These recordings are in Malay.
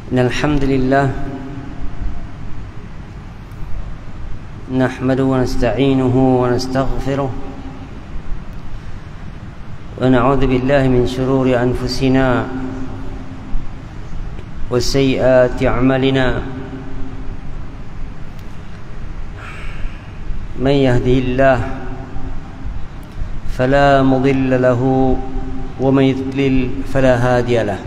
إن الحمد لله نحمده ونستعينه ونستغفره ونعوذ بالله من شرور أنفسنا وسيئات أعمالنا من يهده الله فلا مضل له ومن يضلل فلا هادي له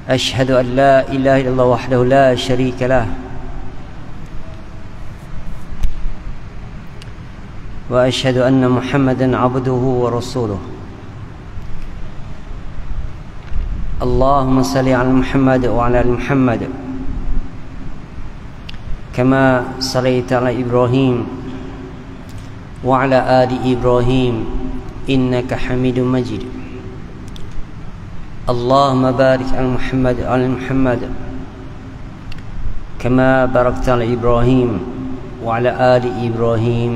أشهد أن لا إله إلا الله وحده لا شريك له وأشهد أن محمدا عبده ورسوله اللهم صل على محمد وعلى آل محمد كما صليت على إبراهيم وعلى آل إبراهيم إنك حميد مجيد اللهم بارك على محمد وعلى محمد كما باركت على إبراهيم وعلى آل إبراهيم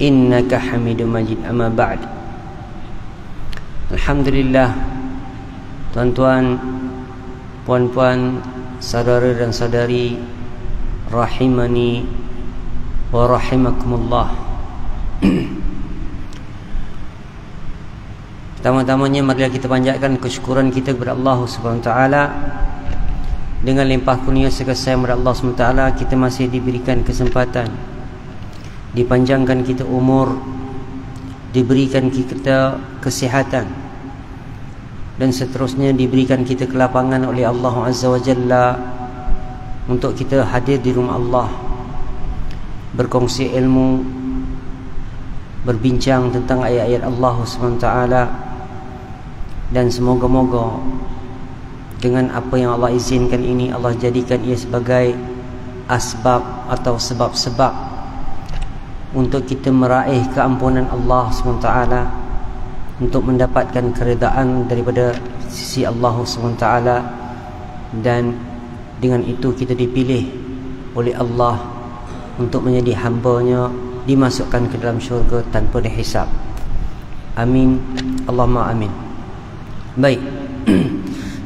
إنك حميد مجيد أما بعد. Alhamdulillah, tuan-tuan, puan-puan, saudara dan saudari rahimani wa rahimakumullah. Pertama-tamanya marilah kita panjatkan kesyukuran kita kepada Allah Subhanahu Wa Taala. Dengan limpah kurnia serta sayang kepada Allah Subhanahu Wa Taala, kita masih diberikan kesempatan, dipanjangkan kita umur, diberikan kita kesihatan, dan seterusnya diberikan kita kelapangan oleh Allah Azza wa Jalla untuk kita hadir di rumah Allah, berkongsi ilmu, berbincang tentang ayat-ayat Allah Subhanahu Wa Taala. Dan semoga-moga dengan apa yang Allah izinkan ini, Allah jadikan ia sebagai asbab atau sebab-sebab untuk kita meraih keampunan Allah SWT, untuk mendapatkan keredaan daripada sisi Allah SWT, dan dengan itu kita dipilih oleh Allah untuk menjadi hamba-Nya, dimasukkan ke dalam syurga tanpa dihisab. Amin, Allahumma amin. Baik,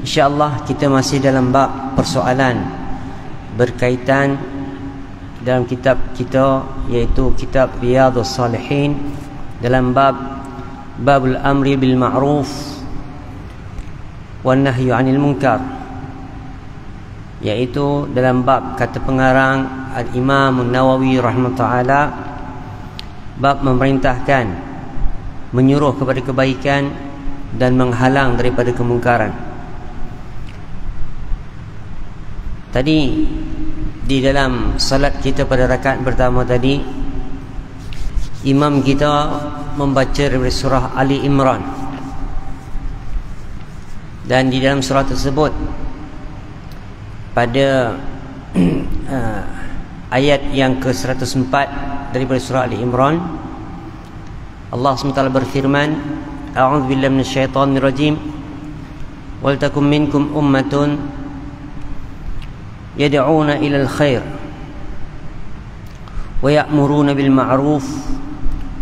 InsyaAllah kita masih dalam bab persoalan berkaitan dalam kitab kita, iaitu kitab Riyadhus Salihin, dalam babul amri bil ma'ruf wan nahyu 'anil munkar, iaitu dalam bab kata pengarang Al-Imam An-Nawawi rahimahullah, bab memerintahkan, menyuruh kepada kebaikan dan menghalang daripada kemungkaran. Tadi di dalam salat kita pada rakaat pertama tadi, imam kita membaca dari surah Ali Imran, dan di dalam surah tersebut pada ayat yang ke-104 daripada surah Ali Imran, Allah SWT berfirman, A'udzu billahi minasyaitonir rajim, wal takum minkum ummatun yad'una ilal khair wa ya'muruna bil ma'ruf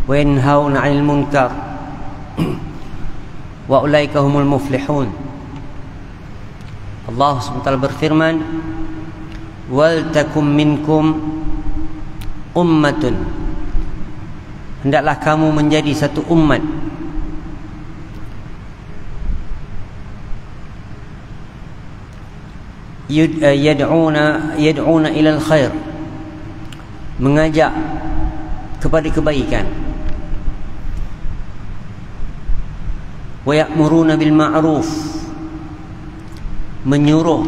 wa yanhauna 'anil munkar wa ulaika humul muflihun. Allah SWT berfirman, wal takum minkum ummatun, hendaklah kamu menjadi satu umat, yad'una ilal khair, mengajak kepada kebaikan, wa ya'muruna bil ma'ruf, menyuruh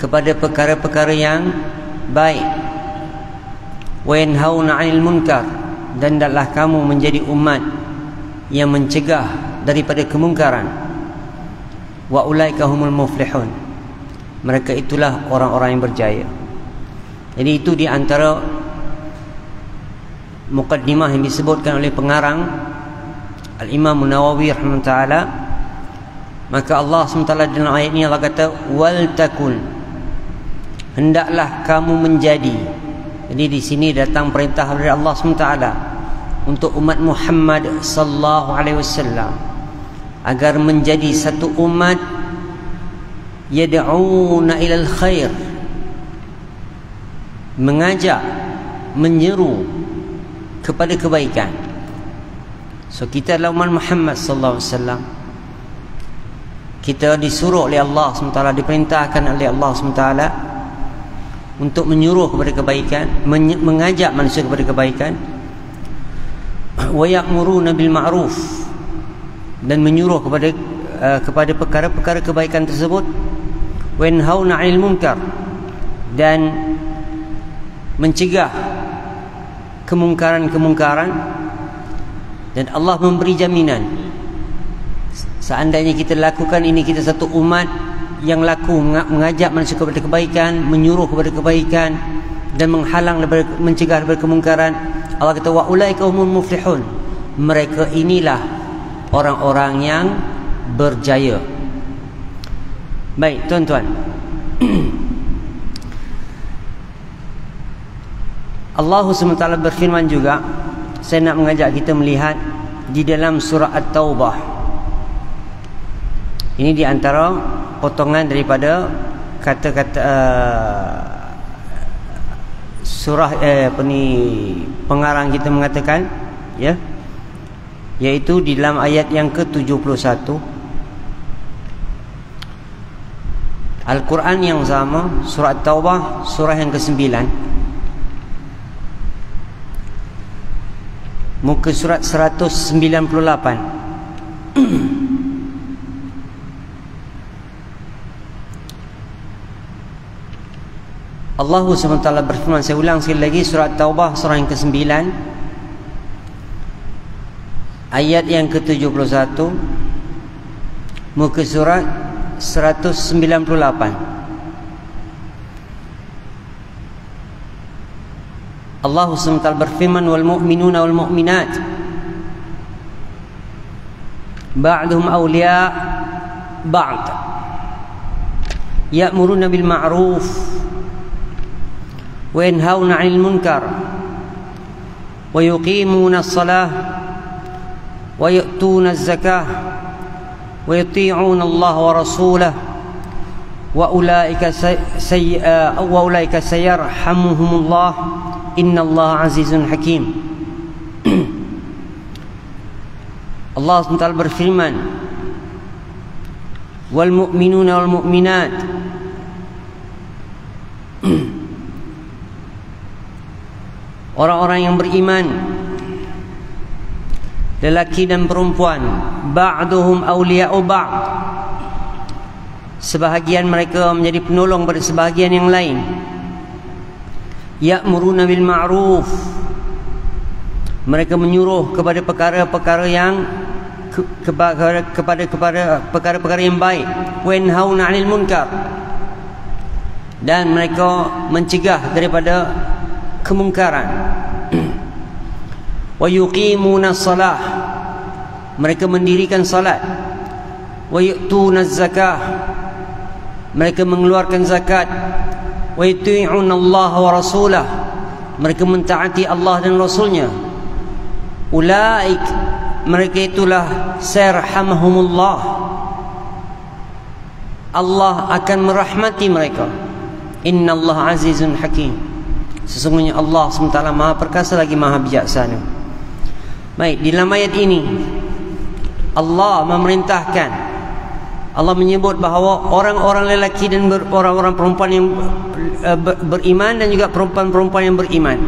kepada perkara-perkara yang baik, wa yanhauna 'anil munkar, dan hendaklah kamu menjadi umat yang mencegah daripada kemungkaran, wa ulaika humul muflihun, mereka itulah orang-orang yang berjaya. Jadi itu di antara muqaddimah yang disebutkan oleh pengarang Al-Imam Nawawi rahimahullah. Maka Allah SWT dalam ayat ini Allah kata, wal takun, hendaklah kamu menjadi. Jadi di sini datang perintah dari Allah SWT untuk umat Muhammad sallallahu alaihi wasallam agar menjadi satu umat yad'una ilal khair, mengajak, menyeru kepada kebaikan. So kita adalah umat Muhammad sallallahu alaihi wasallam. Kita disuruh oleh Allah SWT, diperintahkan oleh Allah SWT untuk menyuruh kepada kebaikan, mengajak manusia kepada kebaikan. Wa ya'muruna bil ma'ruf, dan menyuruh kepada perkara-perkara kebaikan tersebut. Wa yanhauna 'anil munkar, dan mencegah kemungkaran-kemungkaran. Dan Allah memberi jaminan, seandainya kita lakukan ini, kita satu umat yang laku mengajak manusia kepada kebaikan, menyuruh kepada kebaikan, dan menghalang daripada, mencegah daripada kemungkaran. Allah kata wa ulaika humul muflihun, mereka inilah orang-orang yang berjaya. Baik tuan-tuan, Allah SWT berfirman juga, saya nak mengajak kita melihat di dalam surah At-Taubah. Ini di antara potongan daripada kata-kata surah pengarang kita mengatakan, ya, yaitu di dalam ayat yang ke-71 Al-Quran yang sama, surah At-Taubah, surah yang ke-9, muka surat 198. Allah SWT berfirman, saya ulang sekali lagi, surat Taubah surah yang ke-9 ayat yang ke-71, muka surat 198. Allah SWT berfirman, wal mu'minuna wal mu'minat ba'duhum awliya ba'd ya'muruna bil ma'ruf wa yanhauna 'anil munkar wa yuqimuna as-salah wa yu'tuna az-zakah wa yuti'una Allah wa rasulahu wa ulaika sayarhamuhumullah innallaha azizun hakim. Allah SWT berfirman, wal mu'minuna wal mu'minat, orang-orang yang beriman, lelaki dan perempuan, ba'duhum awliya'u ba'd, sebahagian mereka menjadi penolong pada sebahagian yang lain. Ya'muruna bil ma'ruf, mereka menyuruh kepada perkara-perkara yang kepada perkara-perkara yang baik. Wa yanhauna 'anil munkar, dan mereka mencegah daripada kemungkaran. Wa yuqimuna shalah, mereka mendirikan salat. Wa yu'tuna zakah, mereka mengeluarkan zakat. Wa yuti'una Allah wa rasulah, mereka mentaati Allah dan Rasulnya. Ulaik, mereka itulah sayarhamuhumullah, Allah akan merahmati mereka. Innallaha azizun hakim, sesungguhnya Allah SWT Maha Perkasa lagi Maha Bijaksana. Baik, di dalam ayat ini Allah memerintahkan, Allah menyebut bahawa orang-orang lelaki dan orang-orang perempuan yang beriman, dan juga perempuan-perempuan yang beriman.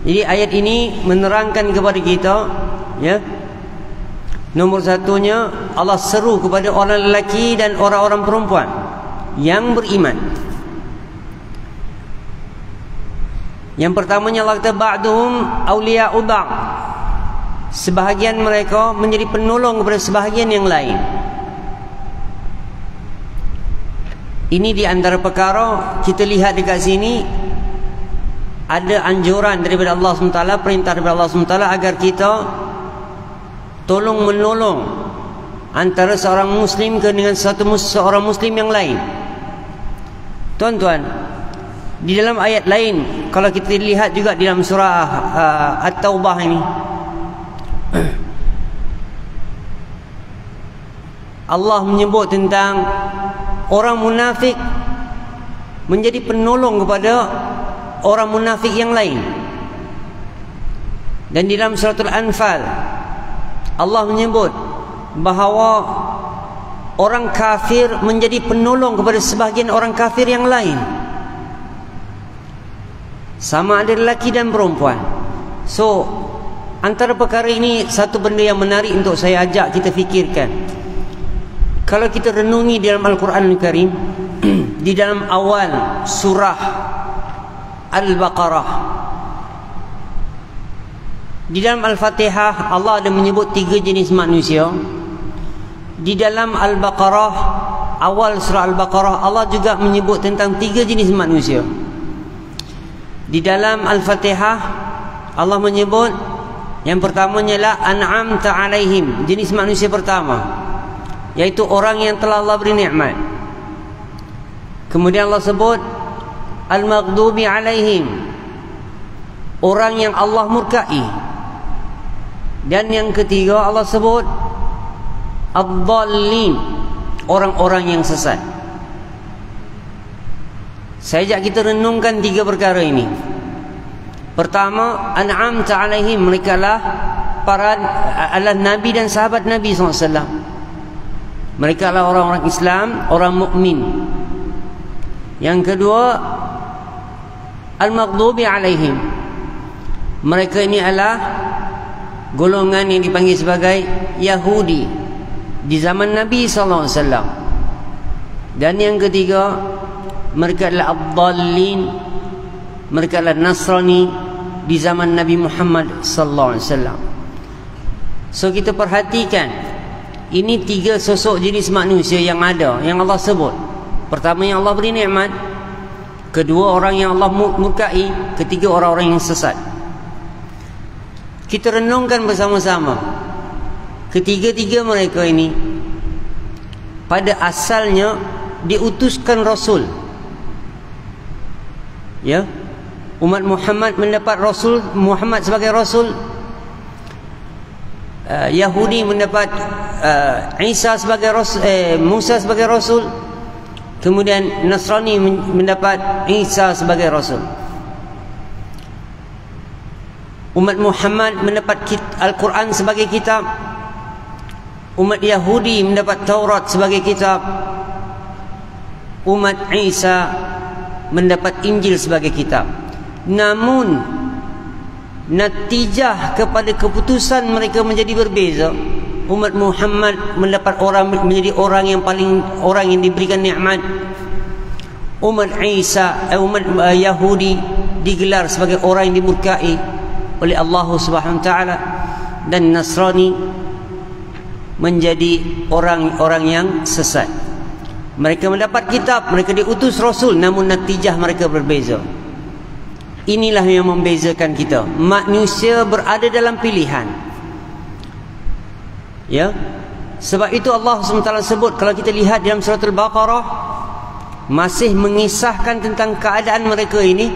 Jadi ayat ini menerangkan kepada kita, ya, nomor satunya Allah seru kepada orang lelaki dan orang-orang perempuan yang beriman. Yang pertamanya Allah kata ba'duhum awliya'u ba'd, sebahagian mereka menjadi penolong kepada sebahagian yang lain. Ini di antara perkara kita lihat dekat sini, ada anjuran daripada Allah SWT, perintah daripada Allah SWT agar kita tolong menolong antara seorang Muslim dengan seorang Muslim yang lain. Tuan-tuan, di dalam ayat lain, kalau kita lihat juga di dalam surah At-Taubah ini, Allah menyebut tentang orang munafik menjadi penolong kepada orang munafik yang lain. Dan di dalam surah Al-Anfal Allah menyebut bahawa orang kafir menjadi penolong kepada sebahagian orang kafir yang lain, sama ada lelaki dan perempuan. So antara perkara ini satu benda yang menarik untuk saya ajak kita fikirkan. Kalau kita renungi di dalam Al-Quran Al-Karim, di dalam awal surah Al-Baqarah, di dalam Al-Fatihah Allah ada menyebut 3 jenis manusia. Di dalam Al-Baqarah, awal surah Al-Baqarah, Allah juga menyebut tentang 3 jenis manusia. Di dalam Al-Fatihah Allah menyebut yang pertamanya adalah an'amta alaihim, jenis manusia pertama, yaitu orang yang telah Allah beri nikmat. Kemudian Allah sebut al-maghdubi alaihim, orang yang Allah murkai. Dan yang ketiga Allah sebut ad-dallin, orang-orang yang sesat. Saya ajak kita renungkan 3 perkara ini. Pertama, an'amta alaihim, mereka lah para nabi dan sahabat Nabi SAW. Mereka lah orang-orang Islam, orang mukmin. Yang kedua, al-maghdubi alaihim, mereka ini adalah golongan yang dipanggil sebagai Yahudi di zaman Nabi SAW. Dan yang ketiga, mereka adalah ad-dallin, mereka adalah Nasrani di zaman Nabi Muhammad SAW. So kita perhatikan, ini 3 sosok jenis manusia yang ada, yang Allah sebut. Pertama, yang Allah beri nikmat. Kedua, orang yang Allah murkai. Ketiga, orang-orang yang sesat. Kita renungkan bersama-sama. Ketiga-tiga mereka ini pada asalnya diutuskan Rasul. Ya, umat Muhammad mendapat Rasul Muhammad sebagai Rasul. Yahudi mendapat Isa sebagai Rasul, Musa sebagai Rasul. Kemudian Nasrani mendapat Isa sebagai Rasul. Umat Muhammad mendapat Al-Quran sebagai kitab. Umat Yahudi mendapat Taurat sebagai kitab. Umat Isa mendapat Injil sebagai kitab. Namun natijah kepada keputusan mereka menjadi berbeza. Umat Muhammad mendapat menjadi orang yang diberikan nikmat. Umat Isa, umat Yahudi digelar sebagai orang yang dimurkai oleh Allah Subhanahu wa taala, dan Nasrani menjadi orang-orang yang sesat. Mereka mendapat kitab, mereka diutus Rasul, namun natijah mereka berbeza. Inilah yang membezakan kita. Manusia berada dalam pilihan. Ya, sebab itu Allah SWT sebut, kalau kita lihat dalam surah Al-Baqarah, masih mengisahkan tentang keadaan mereka ini,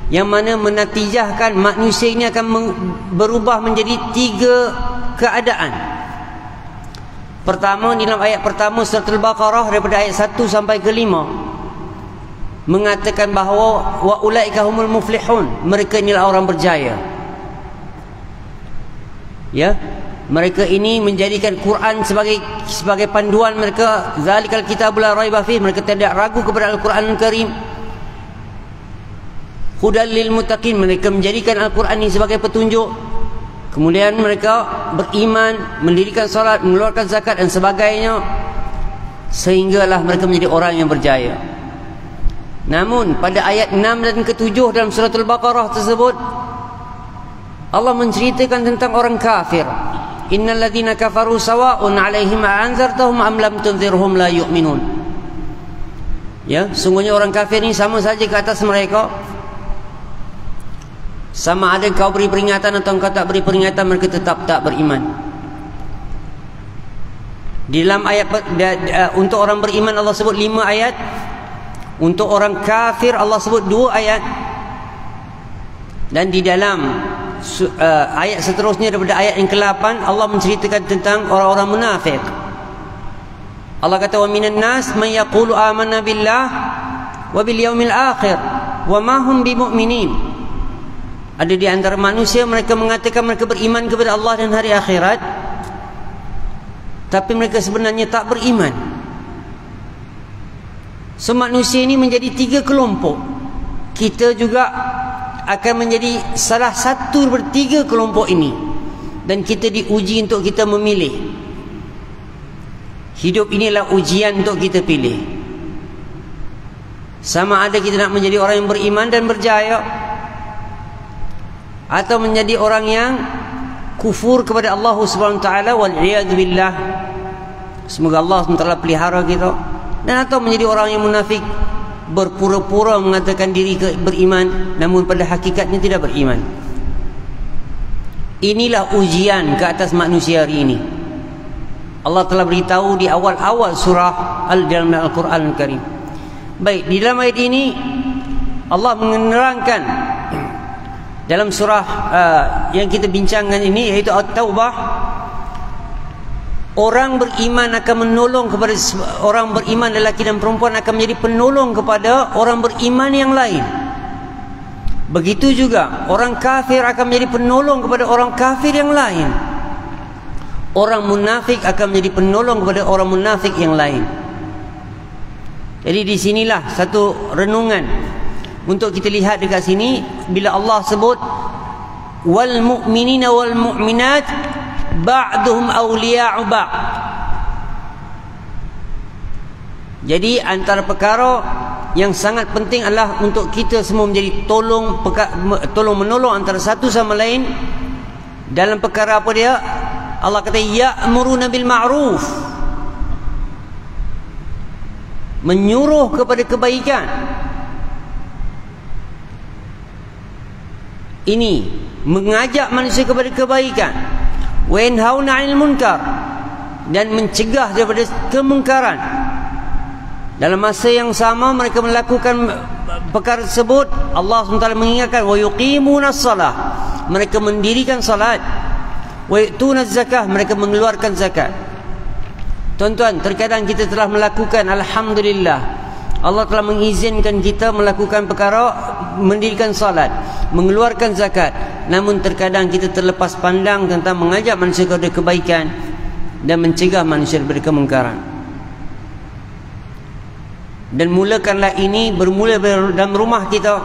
yang mana menatijahkan manusia ini akan berubah menjadi 3 keadaan. Pertama, di dalam ayat pertama surah Al-Baqarah daripada ayat 1 sampai ke 5 mengatakan bahawa wa ulaika humul muflihun, mereka inilah orang berjaya. Ya, mereka ini menjadikan Quran sebagai panduan mereka. Zalikal kitabul la raiba fihi, mereka tidak ragu kepada Al-Quran Al-Karim. Hudal lil muttaqin, mereka menjadikan Al-Quran ini sebagai petunjuk. Kemudian mereka beriman, mendirikan salat, mengeluarkan zakat dan sebagainya, sehinggalah mereka menjadi orang yang berjaya. Namun pada ayat 6 dan ke-7 dalam surah Al-Baqarah tersebut, Allah menceritakan tentang orang kafir. Innal ladzina kafaru sawa'un 'alaihim a'anzartahum am lam tunzirhum la yu'minun. Ya, sungguhnya orang kafir ini sama saja ke atas mereka. Sama ada kau beri peringatan atau kau tak beri peringatan, mereka tetap tak beriman. Di dalam ayat untuk orang beriman Allah sebut 5 ayat. Untuk orang kafir Allah sebut 2 ayat. Dan di dalam ayat seterusnya daripada ayat yang ke-8 Allah menceritakan tentang orang-orang munafik. Allah kata wa minan nas man yaqulu amanna billah wa bil yaumil akhir wa ma hum bimu'minin. Ada di antara manusia mereka mengatakan mereka beriman kepada Allah dan hari akhirat, tapi mereka sebenarnya tak beriman. So manusia ini menjadi 3 kelompok. Kita juga akan menjadi salah satu dari 3 kelompok ini, dan kita diuji untuk kita memilih. Hidup inilah ujian untuk kita pilih. Sama ada kita nak menjadi orang yang beriman dan berjaya, atau menjadi orang yang kufur kepada Allah Subhanahu wa taala, wal iyad billah. Semoga Allah SWT pelihara kita. Dan atau menjadi orang yang munafik, berpura-pura mengatakan diri beriman, namun pada hakikatnya tidak beriman. Inilah ujian ke atas manusia hari ini. Allah telah beritahu di awal-awal surah dalam Al-Quran Al-Karim. Baik, di dalam ayat ini Allah menerangkan dalam surah yang kita bincangkan ini, yaitu At-Taubah, orang beriman akan menolong kepada orang beriman, lelaki dan perempuan akan menjadi penolong kepada orang beriman yang lain. Begitu juga orang kafir akan menjadi penolong kepada orang kafir yang lain. Orang munafik akan menjadi penolong kepada orang munafik yang lain. Jadi di sinilah satu renungan untuk kita lihat dekat sini, bila Allah sebut wal mu'minina wal mu'minat ba'duhum awliya'u ba'd. Jadi antara perkara yang sangat penting adalah untuk kita semua menjadi tolong menolong antara satu sama lain. Dalam perkara apa dia? Allah kata ya'muruna bil ma'ruf, menyuruh kepada kebaikan. Ini mengajak manusia kepada kebaikan. Wa yanhauna 'anil munkar, dan mencegah daripada kemungkaran. Dalam masa yang sama mereka melakukan perkara tersebut, Allah SWT mengingatkan wa yuqimunas salah, mereka mendirikan salat. Wa yu'tunaz zakah, mereka mengeluarkan zakat. Tuan-tuan, terkadang kita telah melakukan, alhamdulillah, Allah telah mengizinkan kita melakukan perkara, mendirikan salat, mengeluarkan zakat. Namun terkadang kita terlepas pandang tentang mengajak manusia kepada kebaikan dan mencegah manusia daripada kemungkaran. Dan mulakanlah ini bermula dalam rumah kita,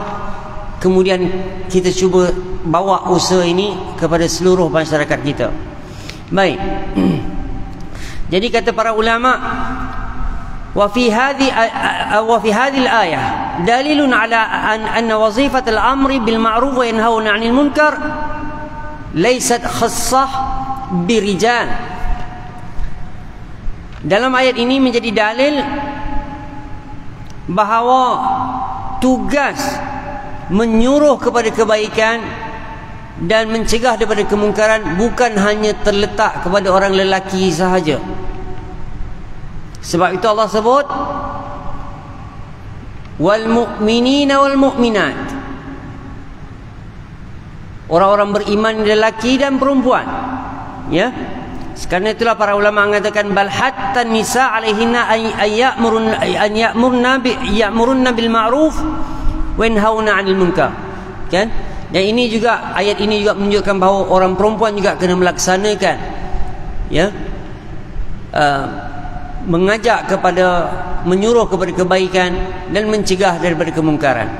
kemudian kita cuba bawa usaha ini kepada seluruh masyarakat kita. Baik. Jadi kata para ulama, wa fi hadhihi al-ayah dalilun ala anna wazifat al-amri bil ma'ruf wa yanhauna 'anil munkar laysat khassah birijal. Dalam ayat ini menjadi dalil bahawa tugas menyuruh kepada kebaikan dan mencegah daripada kemungkaran bukan hanya terletak kepada orang lelaki sahaja. Sebab itu Allah sebut wal mu'minina wal mu'minat, orang-orang beriman lelaki dan perempuan. Ya, sekarang itulah para ulama mengatakan bal hatta nisa alaihinna an ya'murunna bil ma'ruf wa yanhauna 'anil munkar. Kan? Dan ini juga, ayat ini juga menunjukkan bahawa orang perempuan juga kena melaksanakan, ya, mengajak kepada, menyuruh kepada kebaikan dan mencegah daripada kemungkaran.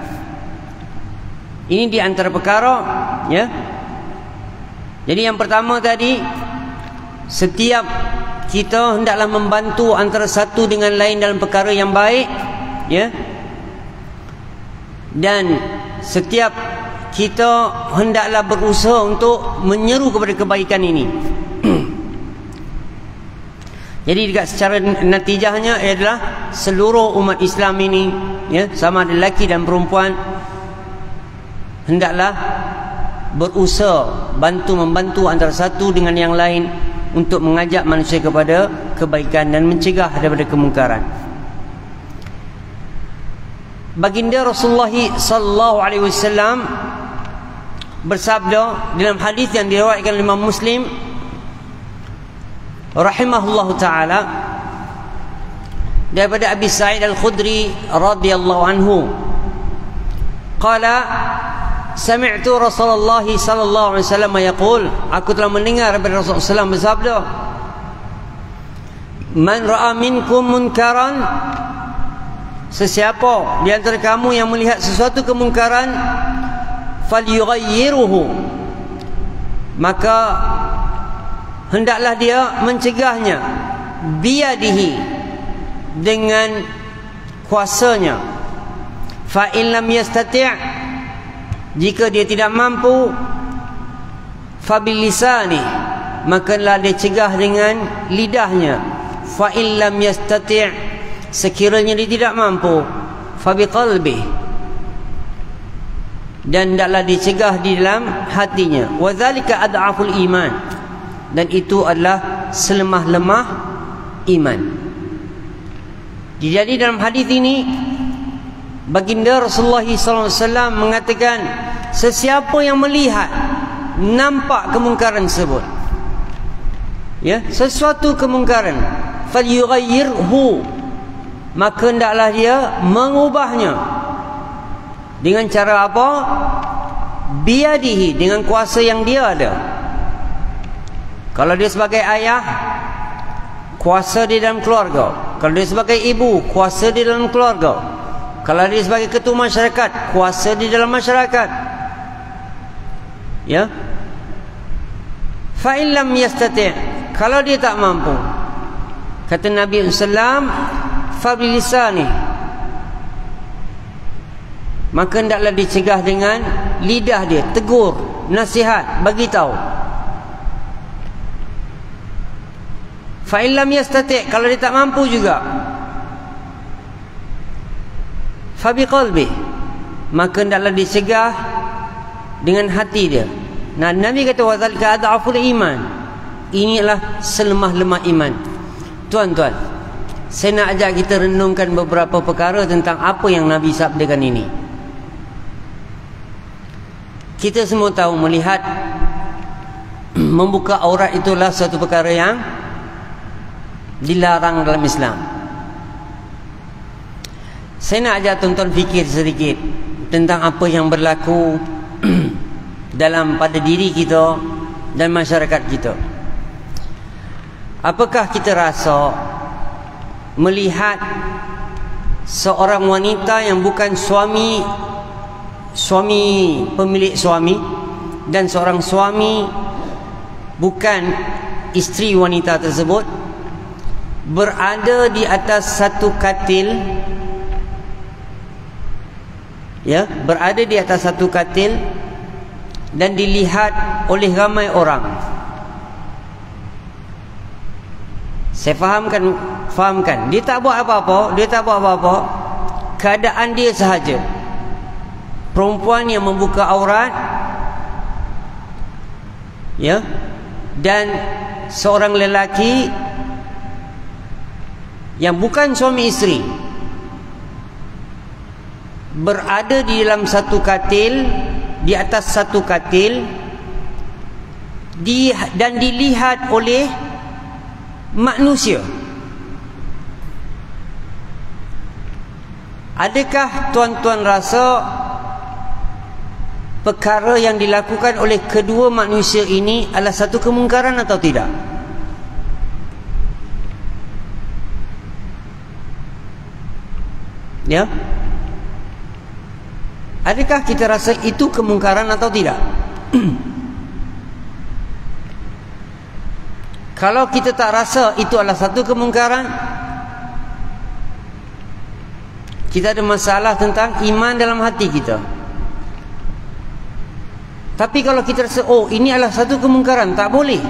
Ini di antara perkara, ya. Jadi yang pertama tadi, setiap kita hendaklah membantu antara satu dengan lain dalam perkara yang baik, ya. Dan setiap kita hendaklah berusaha untuk menyeru kepada kebaikan ini. Jadi dekat secara natijahnya adalah seluruh umat Islam ini, ya, sama ada lelaki dan perempuan, hendaklah berusaha membantu antara satu dengan yang lain untuk mengajak manusia kepada kebaikan dan mencegah daripada kemungkaran. Baginda Rasulullah sallallahu alaihi wasallam bersabda dalam hadis yang diriwayatkan oleh Imam Muslim rahimahullahu taala, daripada Abi Sa'id Al-Khudri radhiyallahu anhu, qala sami'tu Rasulullah sallallahu alaihi wasallam yaqul, aku telah mendengar daripada Rasulullah sallallahu alaihi wasallam bersabda, man ra'a minkum munkaran, sesiapa di antara kamu yang melihat sesuatu kemungkaran, falyughayyirhu, maka hendaklah dia mencegahnya, biyadihi, dengan kuasanya. Fa in lam yastati', jika dia tidak mampu, fa bil lisani, maka lah dia cegah dengan lidahnya. Fa in lam yastati', sekiranya dia tidak mampu, fa bi qalbi, dan hendaklah dicegah di dalam hatinya. Wa dzalika ad'aful iman, dan itu adalah selemah-lemah iman. Jadi dalam hadis ini baginda Rasulullah SAW mengatakan, sesiapa yang melihat, nampak kemungkaran tersebut, ya, sesuatu kemungkaran, falyughayyirhu, maka hendaklah dia mengubahnya. Dengan cara apa? Biyadihi, dengan kuasa yang dia ada. Kalau dia sebagai ayah, kuasa di dalam keluarga. Kalau dia sebagai ibu, kuasa di dalam keluarga. Kalau dia sebagai ketua masyarakat, kuasa di dalam masyarakat. Ya. Fa in lam yastati', kalau dia tak mampu, kata Nabi sallallahu, fa bil lisani, maka hendaklah dicegah dengan lidah dia, tegur, nasihat, bagi tahu. Fa in lam yastati', kalau dia tak mampu juga, fa bi qalbi, maka hendaklah dicegah dengan hati dia. Nah, Nabi kata wa dzalika ad'aful iman, inilah selemah-lemah iman. Tuan-tuan, saya nak ajak kita renungkan beberapa perkara tentang apa yang Nabi sabdakan ini. Kita semua tahu, melihat, membuka aurat itulah satu perkara yang dilarang dalam Islam. Saya nak ajak tuan-tuan fikir sedikit tentang apa yang berlaku dalam pada diri kita dan masyarakat kita. Apakah kita rasa melihat seorang wanita yang bukan suami pemilik suami, dan seorang suami bukan isteri wanita tersebut, berada di atas satu katil, ya, berada di atas satu katil dan dilihat oleh ramai orang. Saya fahamkan, dia tak buat apa-apa, keadaan dia sahaja. Perempuan yang membuka aurat, ya, dan seorang lelaki yang bukan suami isteri berada di dalam satu katil, di atas satu katil, dan dilihat oleh manusia. Adakah tuan-tuan rasa perkara yang dilakukan oleh kedua manusia ini adalah satu kemungkaran atau tidak? Ya? Adakah kita rasa itu kemungkaran atau tidak? Kalau kita tak rasa itu adalah satu kemungkaran, kita ada masalah tentang iman dalam hati kita. Tapi kalau kita rasa, oh, ini adalah satu kemungkaran, tak boleh.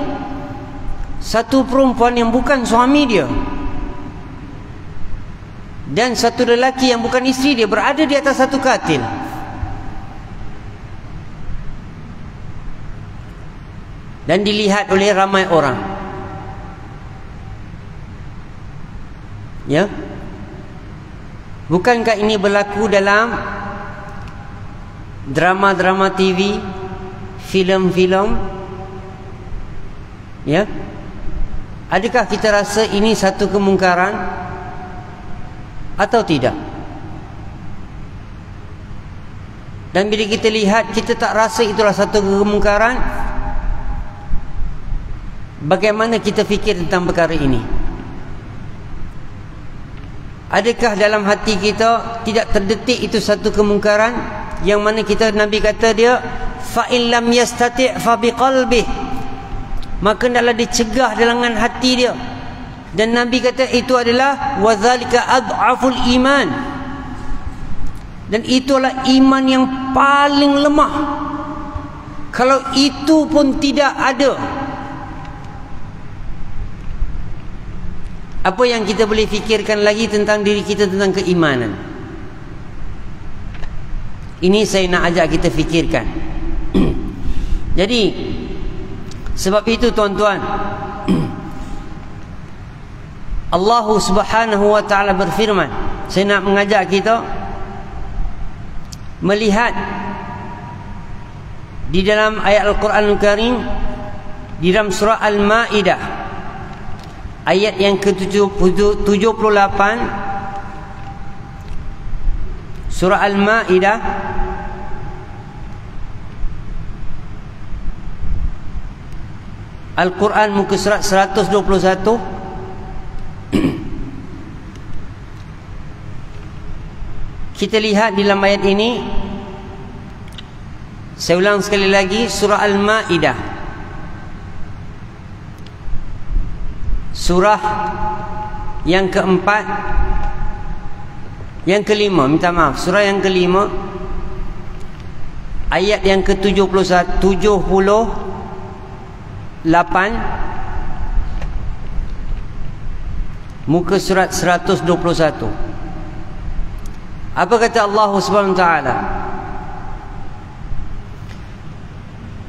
Satu perempuan yang bukan suami dia dan satu lelaki yang bukan isteri dia berada di atas satu katil, dan dilihat oleh ramai orang. Ya, bukankah ini berlaku dalam drama-drama TV, filem-filem? Ya, adakah kita rasa ini satu kemungkaran? atau tidak? Dan bila kita lihat, kita tak rasa itulah satu kemungkaran, bagaimana kita fikir tentang perkara ini? Adakah dalam hati kita tidak terdetik itu satu kemungkaran yang mana kita, Nabi kata dia, fa in lam yastati' fa biqalbih, maka hendaklah dicegah dengan hati dia. Dan Nabi kata itu adalah wa zalika ad'aful iman, dan itulah iman yang paling lemah. Kalau itu pun tidak ada, apa yang kita boleh fikirkan lagi tentang diri kita, tentang keimanan? Ini saya nak ajak kita fikirkan. Jadi sebab itu tuan-tuan, Allah Subhanahu wa taala berfirman, saya nak mengajak kita melihat di dalam ayat Al-Quranul Karim, di dalam surah Al-Ma'idah ayat yang ke-78. Surah Al-Ma'idah Al-Quran muka surat 121. Kita lihat di dalam ayat ini, saya ulang sekali lagi, surah Al-Ma'idah, surah yang keempat, yang kelima, minta maaf, surah yang kelima, ayat yang ke-78, muka surat 121. Apa kata Allah Subhanahu wa taala?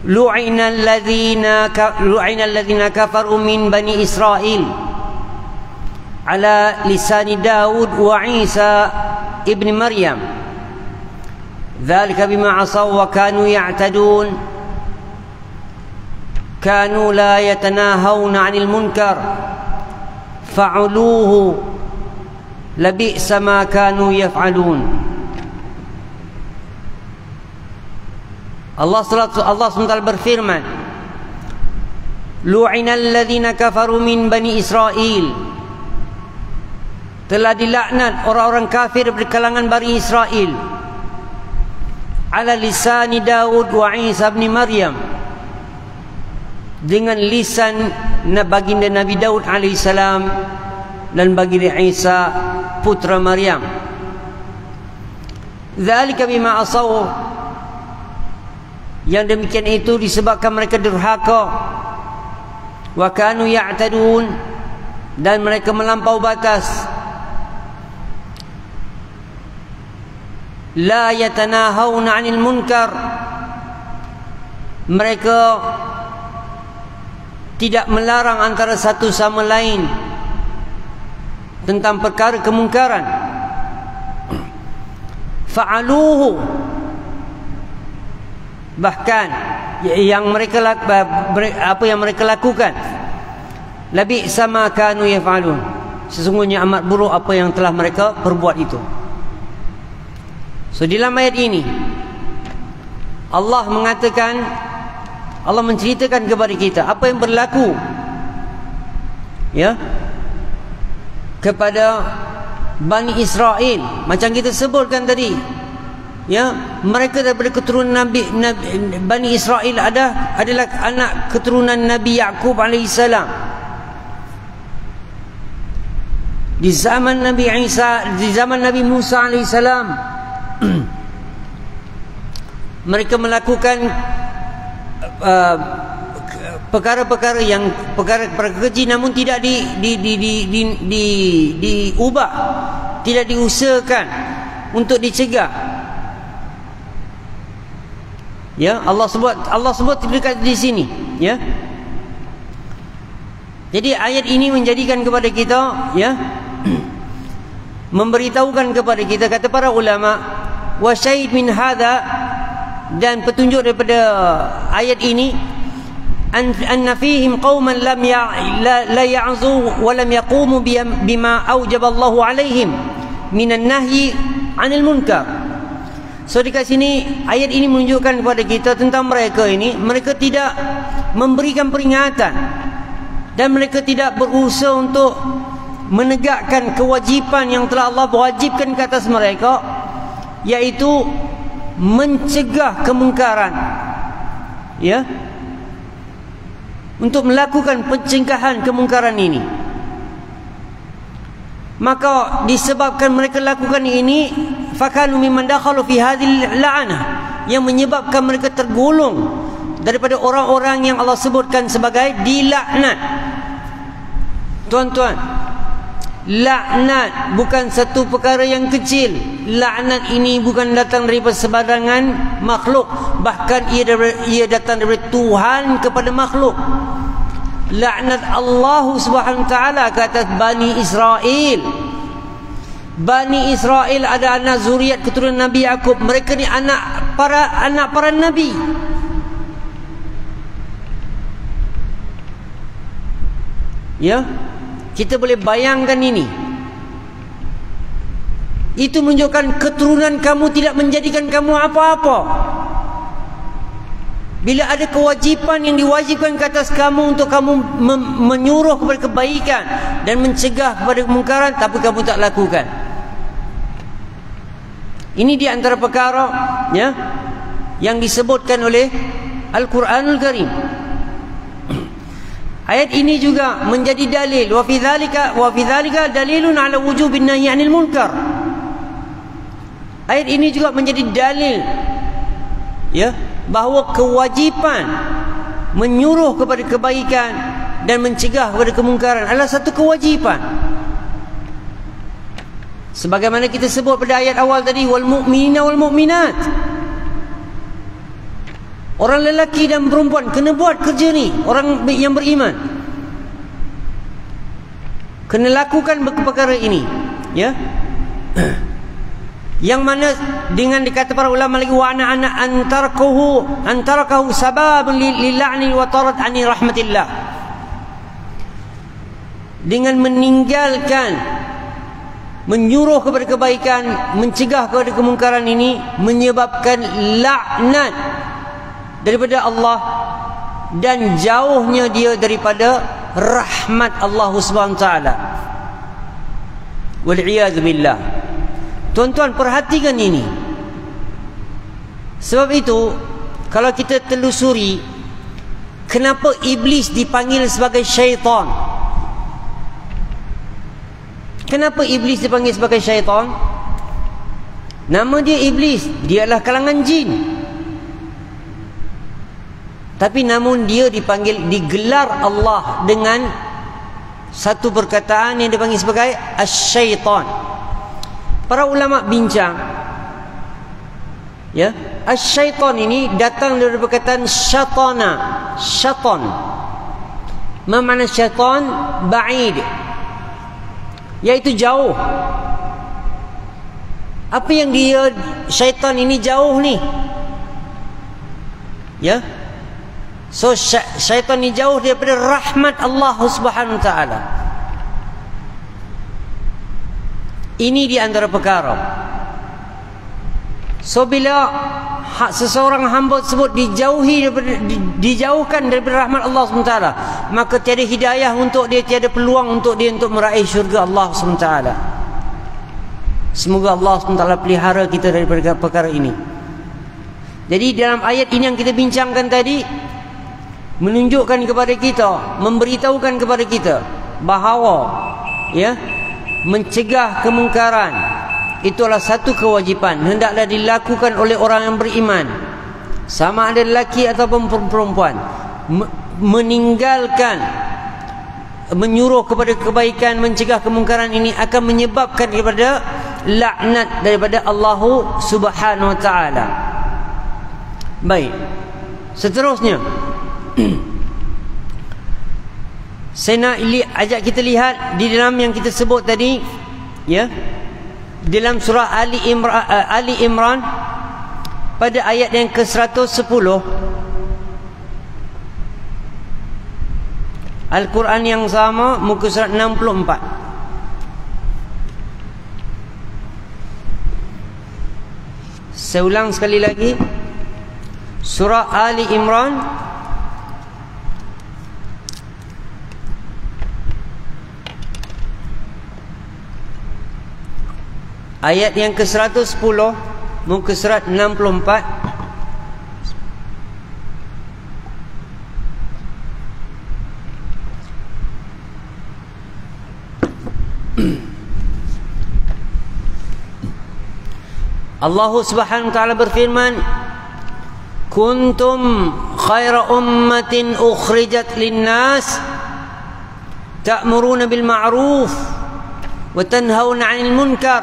Lu'ina alladhina kafaru min bani Israil ala lisani Daud wa Isa ibn Maryam, dhalika bima asaw wa kanu ya'tadun, kanu la yatanahawna 'anil munkar fa'uluhu labi'sa ma kanu yaf'alun. Allah SWT berfirman, lu'ina alladhina kafaru min bani Israil, telah dilaknat orang-orang kafir dari kalangan Bani Israel, ala lisani Daud wa Isa bin Maryam, dengan lisan baginda Nabi Daud alaihissalam dan baginda Isa putra Maryam. Dzalika bima asaw, yang demikian itu disebabkan mereka durhaka, wa kanu ya'tadun, dan mereka melampau batas, la yatanahawna 'anil munkar, mereka tidak melarang antara satu sama lain tentang perkara kemungkaran. Fa'aluhu, bahkan yang mereka apa yang mereka lakukan, labi sama kanu yaf'alun, sesungguhnya amat buruk apa yang telah mereka perbuat itu. So dalam ayat ini Allah mengatakan, Allah menceritakan kepada kita apa yang berlaku, ya, kepada Bani Israel. Macam kita sebutkan tadi, ya, mereka daripada keturunan Nabi Bani Israel adalah anak keturunan Nabi Yaqub alaihissalam. Di zaman Nabi Isa, di zaman Nabi Musa alaihissalam, mereka melakukan perkara-perkara yang perkara keji, namun tidak diubah, tidak diusahakan untuk dicegah. Ya, Allah sebut dekat di sini, ya. Jadi ayat ini menjadikan kepada kita, ya, memberitahukan kepada kita, kata para ulama, wa syahid min hadza, dan petunjuk daripada ayat ini, anna fihim qauman la ya'zu wa lam yaqumu bima awjaba Allahu alaihim minan nahyi 'anil munkar. So dekat sini ayat ini menunjukkan kepada kita tentang mereka ini, mereka tidak memberikan peringatan dan mereka tidak berusaha untuk menegakkan kewajipan yang telah Allah wajibkan ke atas mereka, iaitu mencegah kemungkaran, ya, untuk melakukan pencegahan kemungkaran ini. Maka disebabkan mereka lakukan ini, fakanu mimman dakhalu fi hadhil la'anah, yang menyebabkan mereka tergolong daripada orang-orang yang Allah sebutkan sebagai dilaknat. Tuan-tuan, laknat bukan satu perkara yang kecil. Laknat ini bukan datang daripada sebarangan makhluk, bahkan ia datang daripada Tuhan kepada makhluk. Laknat Allah Subhanahu wa taala ke atas Bani Israel. Bani Israel ada anak zuriat keturunan Nabi Yakub. Mereka ni anak para nabi. Ya, kita boleh bayangkan ini. Itu menunjukkan keturunan kamu tidak menjadikan kamu apa-apa. Bila ada kewajipan yang diwajibkan ke atas kamu untuk kamu menyuruh kepada kebaikan dan mencegah kepada kemungkaran, tapi kamu tak lakukan. Ini di antara perkara, ya, yang disebutkan oleh Al-Quranul Karim. Ayat ini juga menjadi dalil, wa fi dzalika dalilun ala wujubin nahyi 'anil munkar. Ayat ini juga menjadi dalil, ya, bahawa kewajipan menyuruh kepada kebaikan dan mencegah kepada kemungkaran adalah satu kewajipan. Sebagaimana kita sebut pada ayat awal tadi, wal mu'minina wal mu'minat. Orang lelaki dan perempuan kena buat kerja ni. Orang yang beriman kena lakukan perkara ini, ya. Yang mana dengan dikata para ulama lagi, wa ana antarakahu sababun lil'ani wa tarad ani rahmatillah. Dengan meninggalkan menyuruh kepada kebaikan, mencegah kepada kemungkaran ini menyebabkan laknat daripada Allah dan jauhnya dia daripada rahmat Allah Subhanahu wa taala. Wal iyad billah. Tuan-tuan, perhatikan ini. Sebab itu, kalau kita telusuri kenapa iblis dipanggil sebagai syaitan? Kenapa iblis dipanggil sebagai syaitan? Nama dia iblis, dia adalah kalangan jin. Tapi namun dia digelar Allah dengan satu perkataan yang dipanggil sebagai asy-syaitan. Para ulama bincang, ya, asy-syaitan ini datang dari perkataan syatana, syaitan. Ma makna syaitan? Ba'id, iaitu jauh. Apa yang dia syaitan ini jauh ni? Ya. So syaitan ini jauh daripada rahmat Allah Subhanahu wa taala. Ini di antara perkara. So bila seseorang hamba tersebut dijauhkan daripada rahmat Allah SWT, maka tiada hidayah untuk dia, tiada peluang untuk dia untuk meraih syurga Allah SWT. Semoga Allah SWT pelihara kita daripada perkara ini. Jadi dalam ayat ini yang kita bincangkan tadi, menunjukkan kepada kita, memberitahukan kepada kita bahawa, ya, mencegah kemungkaran itulah satu kewajipan, hendaklah dilakukan oleh orang yang beriman, sama ada lelaki ataupun perempuan. Meninggalkan, menyuruh kepada kebaikan, mencegah kemungkaran ini akan menyebabkan kepada laknat daripada Allah Subhanahu wa taala. Baik, seterusnya saya nak ajak kita lihat di dalam yang kita sebut tadi, ya, dalam surah Ali Imran pada ayat yang ke-110. Al-Quran yang sama, muka surat 64. Saya ulang sekali lagi. Surah Ali Imran ayat yang ke-110, muka surat 64. Allah Subhanahu wa taala berfirman, kuntum khaira ummatin ukhrijat linnas ta'muruna bil ma'ruf wa tanhauna 'anil munkar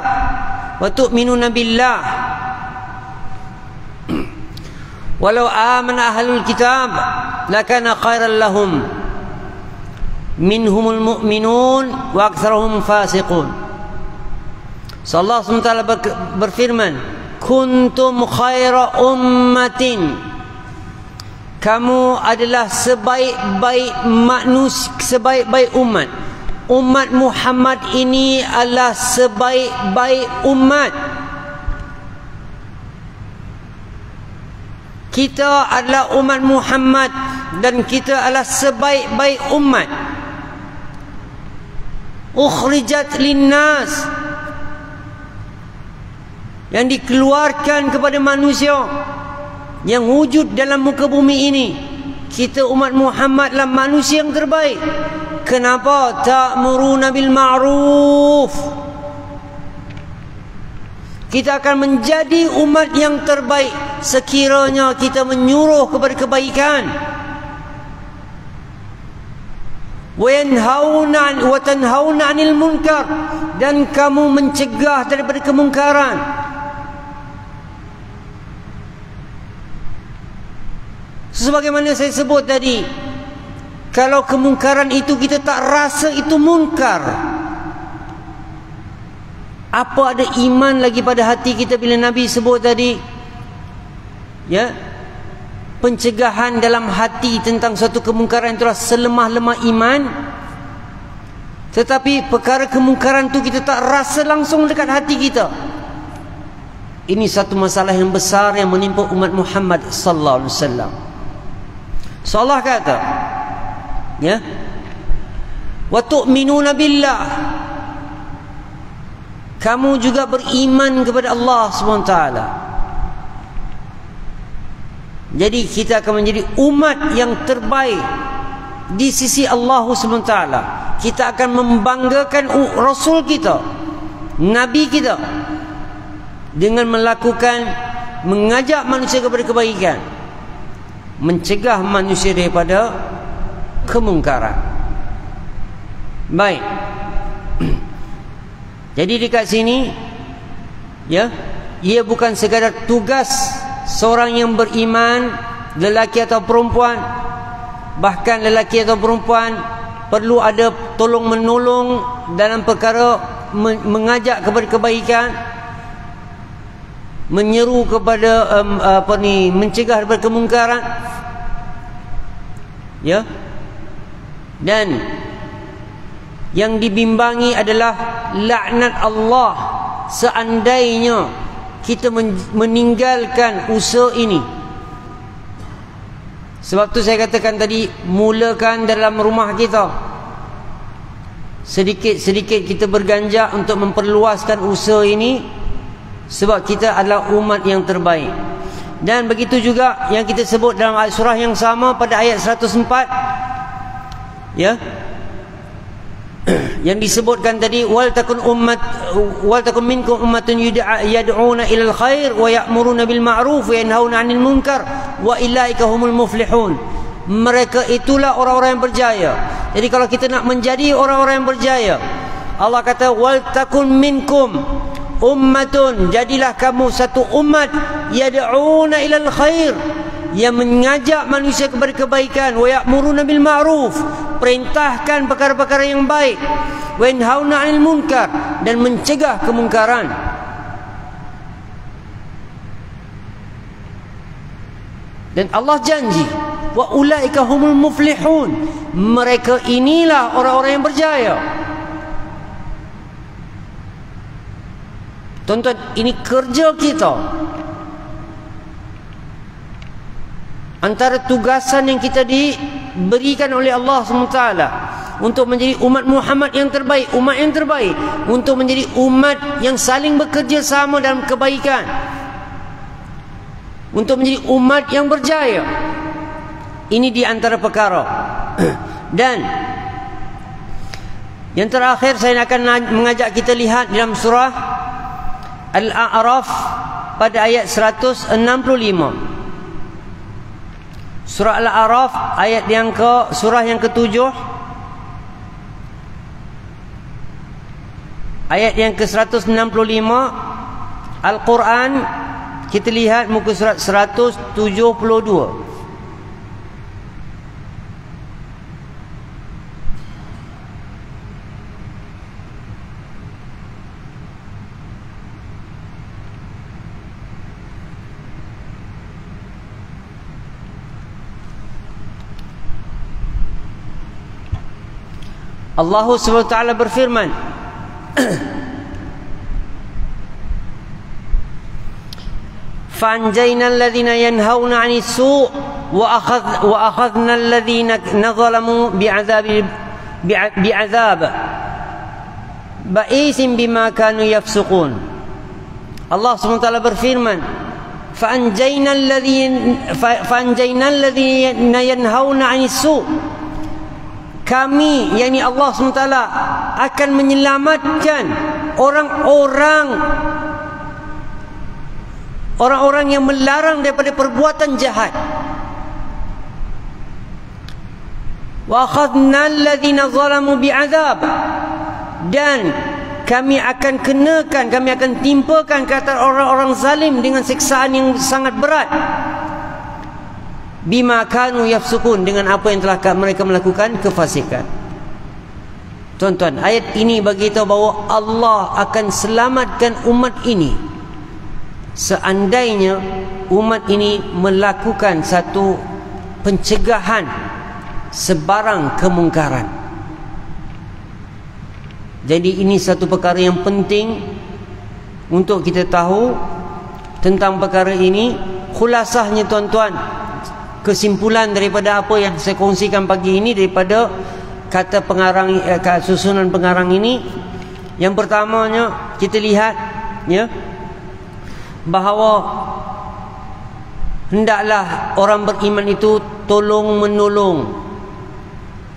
wa tu'minuna billah walau amana ahlul kitab lakana khairan lahum minhumul mu'minun wa aktsaruhum fasiqun. So Allah SWT berfirman, kuntum khaira ummatin, kamu adalah sebaik-baik manusia, sebaik-baik umat. Umat Muhammad ini adalah sebaik-baik umat. Kita adalah umat Muhammad dan kita adalah sebaik-baik umat. Ukhrijat linnas, yang dikeluarkan kepada manusia yang wujud dalam muka bumi ini. Kita umat Muhammad adalah manusia yang terbaik. Kenapa? Ta'muruna bil ma'ruf. Kita akan menjadi umat yang terbaik sekiranya kita menyuruh kepada kebaikan. Wa tanhauna 'anil munkar, dan kamu mencegah daripada kemungkaran. Sebagaimana saya sebut tadi, kalau kemungkaran itu kita tak rasa itu munkar, apa ada iman lagi pada hati kita bila Nabi sebut tadi, ya, pencegahan dalam hati tentang suatu kemungkaran itulah selemah-lemah iman. Tetapi perkara kemungkaran itu kita tak rasa langsung dekat hati kita. Ini satu masalah yang besar yang menimpa umat Muhammad sallallahu alaihi wasallam. So Allah kata, ya, wa tu'minuna billah, kamu juga beriman kepada Allah SWT. Jadi kita akan menjadi umat yang terbaik di sisi Allah SWT. Kita akan membanggakan Rasul kita, Nabi kita, dengan mengajak manusia kepada kebaikan, mencegah manusia daripada kemungkaran. Baik. Jadi dekat sini, ya, ia bukan sekadar tugas seorang yang beriman, lelaki atau perempuan. Bahkan lelaki atau perempuan perlu ada tolong menolong dalam perkara mengajak kepada kebaikan, menyeru kepada mencegah daripada kemungkaran, ya. Dan yang dibimbangi adalah laknat Allah seandainya kita meninggalkan usaha ini. Sebab tu saya katakan tadi, mulakan dalam rumah kita. Sedikit-sedikit kita berganjak untuk memperluaskan usaha ini, sebab kita adalah umat yang terbaik. Dan begitu juga yang kita sebut dalam ayat surah yang sama pada ayat 104, ya, yang disebutkan tadi, wal takun minkum ummatun yad'una ilal khair wa ya'muruna bil ma'ruf wa yanhauna 'anil munkar wa ilaika humul muflihun. Mereka itulah orang-orang yang berjaya. Jadi kalau kita nak menjadi orang-orang yang berjaya, Allah kata wal takun minkum ummatun, jadilah kamu satu umat, yad'una ilal khair, yang mengajak manusia kepada kebaikan, wa ya'muruna bil ma'ruf, perintahkan perkara-perkara yang baik, wa yanhauna 'anil munkar, dan mencegah kemungkaran. Dan Allah janji, wa ulaika humul muflihun, mereka inilah orang-orang yang berjaya. Tuan-tuan, ini kerja kita antara tugasan yang kita diberikan oleh Allah SWT untuk menjadi umat Muhammad yang terbaik, umat yang terbaik, untuk menjadi umat yang saling bekerja sama dalam kebaikan, untuk menjadi umat yang berjaya. Ini di antara perkara. Dan yang terakhir saya akan mengajak kita lihat dalam surah Al-A'raf pada ayat 165. Surah Al-A'raf ayat surah yang ke-7, ayat yang ke-165 Al-Quran. Kita lihat muka surat 172. Allah SWT berfirman, فَأَنْجَيْنَا الَّذِينَ يَنْهَوْنَ عَنِ السُّوءِ وَأَخَذْنَا الَّذِينَ ظَلَمُوا بِعَذَابٍ بَئِيسٍ بِمَا كَانُوا يَفْسُقُونَ. Allah SWT berfirman, فَأَنْجَيْنَا الَّذِينَ يَنْهَوْنَ عَنِ السُّوءِ. Kami, yakni Allah SWT, akan menyelamatkan orang-orang yang melarang daripada perbuatan jahat. Wa akhadna alladhina zalamu bi'adzab. Dan kami akan timpakan ke atas orang-orang zalim dengan siksaan yang sangat berat. Bima kanu yafsukun, dengan apa yang telah mereka melakukan kefasikan. Tuan-tuan, ayat ini bagi tahu bahawa Allah akan selamatkan umat ini seandainya umat ini melakukan satu pencegahan sebarang kemungkaran. Jadi ini satu perkara yang penting untuk kita tahu tentang perkara ini. Khulasahnya tuan-tuan, kesimpulan daripada apa yang saya kongsikan pagi ini daripada kata pengarang, susunan pengarang ini, yang pertamanya kita lihat ya, bahawa hendaklah orang beriman itu tolong menolong,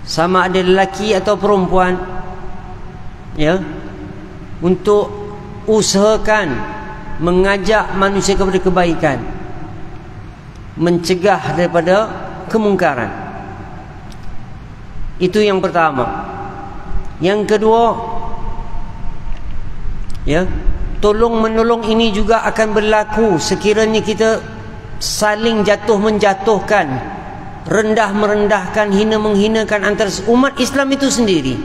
sama ada lelaki atau perempuan, ya, untuk usahakan mengajak manusia kepada kebaikan, mencegah daripada kemungkaran. Itu yang pertama. Yang kedua, ya, tolong menolong ini juga akan berlaku sekiranya kita saling jatuh menjatuhkan, rendah merendahkan, hina menghinakan antara umat Islam itu sendiri,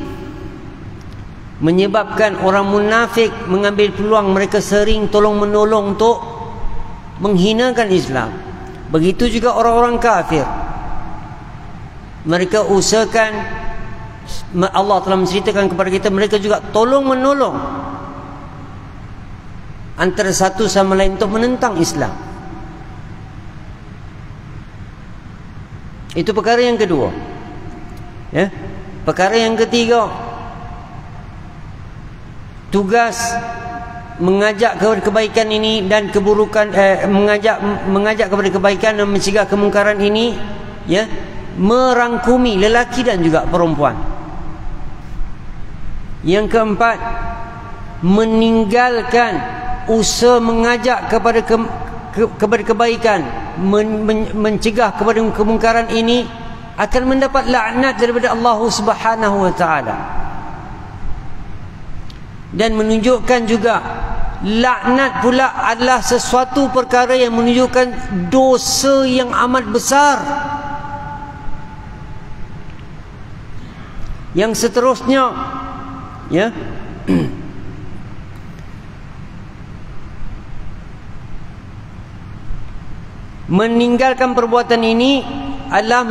menyebabkan orang munafik mengambil peluang mereka sering tolong menolong untuk menghinakan Islam. Begitu juga orang-orang kafir, mereka usahakan, Allah telah menceritakan kepada kita, mereka juga tolong menolong antara satu sama lain untuk menentang Islam. Itu perkara yang kedua, ya. Perkara yang ketiga, tugas mengajak kepada kebaikan ini dan keburukan, mengajak kepada kebaikan dan mencegah kemungkaran ini, ya, merangkumi lelaki dan juga perempuan. Yang keempat, meninggalkan usaha mengajak kepada kebaikan, mencegah kepada kemungkaran ini akan mendapat laknat daripada Allah Subhanahu wa taala. Dan menunjukkan juga laknat pula adalah sesuatu perkara yang menunjukkan dosa yang amat besar. Yang seterusnya, ya, meninggalkan perbuatan ini adalah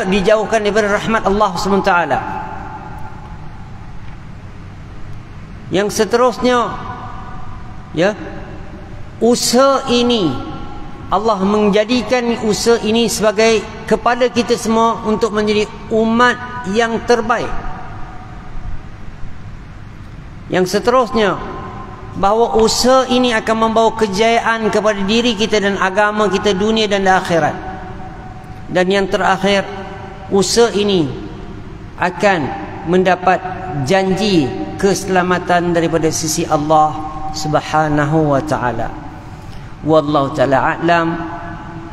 dijauhkan daripada rahmat Allah SWT. Yang seterusnya, ya, usaha ini, Allah menjadikan usaha ini sebagai kepada kita semua untuk menjadi umat yang terbaik. Yang seterusnya, bahawa usaha ini akan membawa kejayaan kepada diri kita dan agama kita, dunia dan akhirat. Dan yang terakhir, usaha ini akan mendapat janji keselamatan daripada sisi Allah Subhanahu wa taala. Wallahu taala a'lam.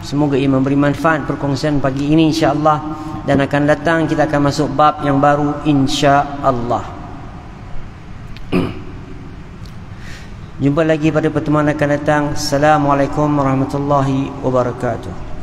Semoga ia memberi manfaat perkongsian pagi ini insya-Allah, dan akan datang kita akan masuk bab yang baru insya-Allah. Jumpa lagi pada pertemuan akan datang. Assalamualaikum warahmatullahi wabarakatuh.